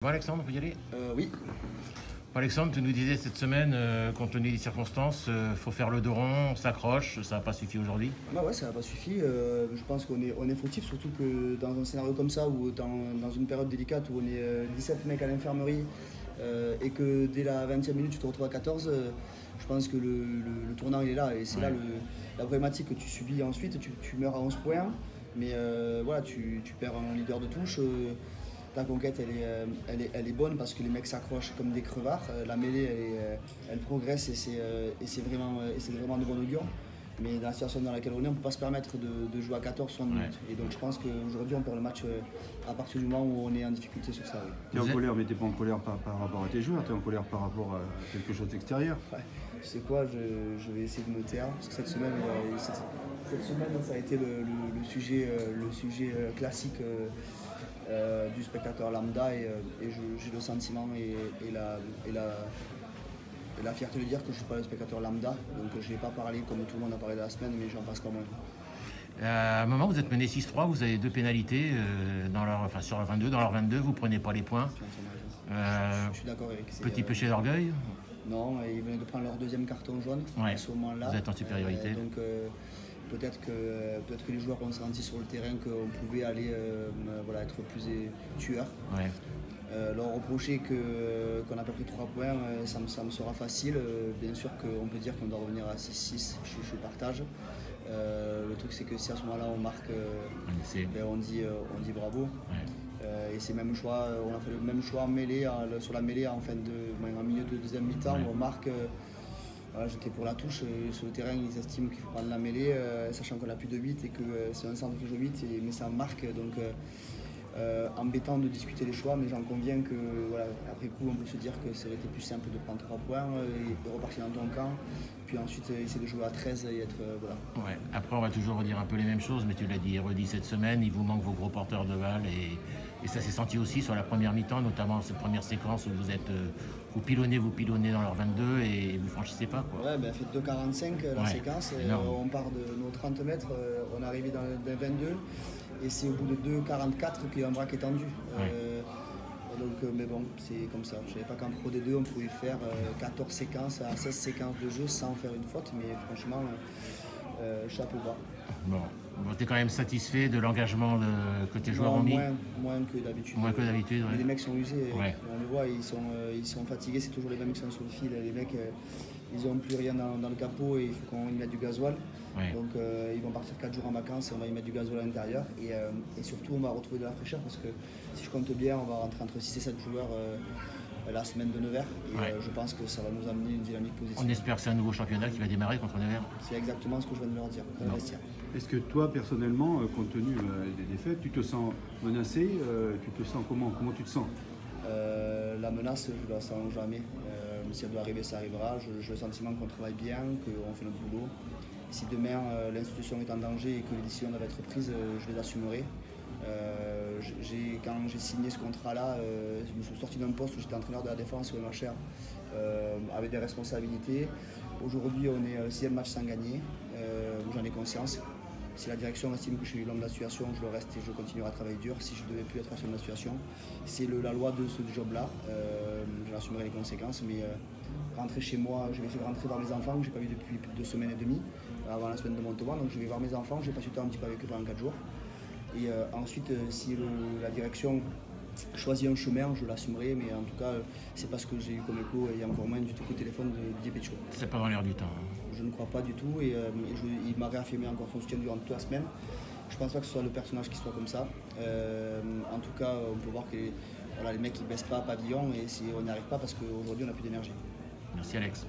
Bon Alexandre, on peut y aller? Oui. Bon, Alexandre, tu nous disais cette semaine, compte tenu des circonstances, faut faire le dos rond, on s'accroche, ça n'a pas suffi aujourd'hui. Bah ouais, ça n'a pas suffi. Je pense qu'on est fautif, surtout que dans un scénario comme ça, ou dans une période délicate où on est 17 mecs à l'infirmerie et que dès la 20e minute tu te retrouves à 14, je pense que le tournant il est là. Et c'est là la problématique que tu subis ensuite. Tu meurs à 11 points, mais voilà, tu perds un leader de touche. Ta conquête elle est bonne parce que les mecs s'accrochent comme des crevards. La mêlée elle progresse et c'est vraiment de bon augure. Mais dans la situation dans laquelle on est, on ne peut pas se permettre de jouer à 14 60 minutes. Et donc je pense qu'aujourd'hui on perd le match à partir du moment où on est en difficulté sur ça. Oui. Tu es en colère, mais tu n'es pas en colère par rapport à tes joueurs, tu es en colère par rapport à quelque chose d'extérieur. Ouais. Tu sais quoi, je vais essayer de me taire parce que cette semaine ça a été le sujet classique du spectateur lambda et j'ai le sentiment et la fierté de dire que je ne suis pas le spectateur lambda, donc je ne vais pas parler comme tout le monde a parlé de la semaine, mais j'en passe pas moins. À un moment, vous êtes mené 6-3, vous avez deux pénalités sur leur 22. Dans leur 22, vous ne prenez pas les points. Je suis d'accord avec ça. Petit péché d'orgueil? Non, ils venaient de prendre leur deuxième carton jaune à ce moment-là. Vous êtes en supériorité. Donc peut-être que les joueurs ont senti sur le terrain qu'on pouvait aller être plus tueurs. Ouais. Leur reprocher qu'on n'a pas pris 3 points, ça me sera facile. Bien sûr qu'on peut dire qu'on doit revenir à 6-6, je partage. Le truc c'est que si à ce moment-là on marque, on dit bravo. Ouais. Et c'est le même choix, on a fait le même choix en mêlée, sur la mêlée en milieu de deuxième mi-temps, on marque. Voilà, j'étais pour la touche, sur le terrain ils estiment qu'il faut prendre la mêlée, sachant qu'on n'a plus de 8 et que c'est un centre qui joue 8, mais ça marque. Donc embêtant de discuter les choix, mais j'en conviens que voilà, après coup on peut se dire que ça aurait été plus simple de prendre 3 points et repartir dans ton camp, puis ensuite essayer de jouer à 13 et être voilà. Ouais. Après on va toujours redire un peu les mêmes choses, mais tu l'as dit et redit cette semaine, il vous manque vos gros porteurs de balles et ça s'est senti aussi sur la première mi-temps, notamment cette première séquence où vous pilonnez dans leur 22 et vous franchissez pas quoi. Ouais, ben fait 2,45 la séquence, on part de nos 30 mètres, on est arrivé dans le 22 et c'est au bout de 2,44 qu'il y a un bras qui est tendu. Mais bon, c'est comme ça. Je ne savais pas qu'en Pro D2 on pouvait faire 14 séquences à 16 séquences de jeu sans faire une faute, mais franchement, chapeau bas. Bon, tu es quand même satisfait de l'engagement que tes joueurs ont mis? Moins que d'habitude. Moins que d'habitude, Les mecs sont usés, ouais. On le voit, ils sont fatigués, c'est toujours les mêmes qui sont sur le fil. Les mecs, ils n'ont plus rien dans le capot et il faut qu'on y mette du gasoil. Ouais. Donc ils vont partir 4 jours en vacances et on va y mettre du gasoil à l'intérieur. Et surtout, on va retrouver de la fraîcheur parce que si je compte bien, on va rentrer entre 6 et 7 joueurs la semaine de Nevers. Et je pense que ça va nous amener une dynamique positive. On espère que c'est un nouveau championnat qui va démarrer contre Nevers. C'est exactement ce que je viens de leur dire. Est-ce que toi, personnellement, compte tenu des défaites, tu te sens menacé? Tu te sens comment? Comment tu te sens? La menace, je ne la sens jamais. Si elle doit arriver, ça arrivera. J'ai le sentiment qu'on travaille bien, qu'on fait notre boulot. Si demain l'institution est en danger et que les décisions doivent être prises, je les assumerai. Quand j'ai signé ce contrat-là, je me suis sorti d'un poste où j'étais entraîneur de la défense au MHR avec des responsabilités. Aujourd'hui, on est 6e match sans gagner, j'en ai conscience. Si la direction estime que je suis l'homme de la situation, je le reste et je continuerai à travailler dur. Si je ne devais plus être l'homme de la situation, c'est la loi de ce job-là. Je assumerai les conséquences, mais rentrer chez moi, je vais essayer de rentrer voir mes enfants que je n'ai pas vu depuis plus de 2 semaines et demie, avant la semaine de Montauban. Donc je vais voir mes enfants, je vais passer du temps un petit peu avec eux pendant 4 jours. Et ensuite, si la direction choisit un chemin, je l'assumerai, mais en tout cas, c'est pas ce que j'ai eu comme écho et encore moins du tout au téléphone de Didier Pécho. C'est pas dans l'air du temps. Je ne crois pas du tout et il m'a réaffirmé encore son soutien durant toute la semaine. Je pense pas que ce soit le personnage qui soit comme ça. En tout cas, on peut voir que les mecs ils baissent pas pavillon et si on n'y arrive pas parce qu'aujourd'hui on n'a plus d'énergie. Merci Alex.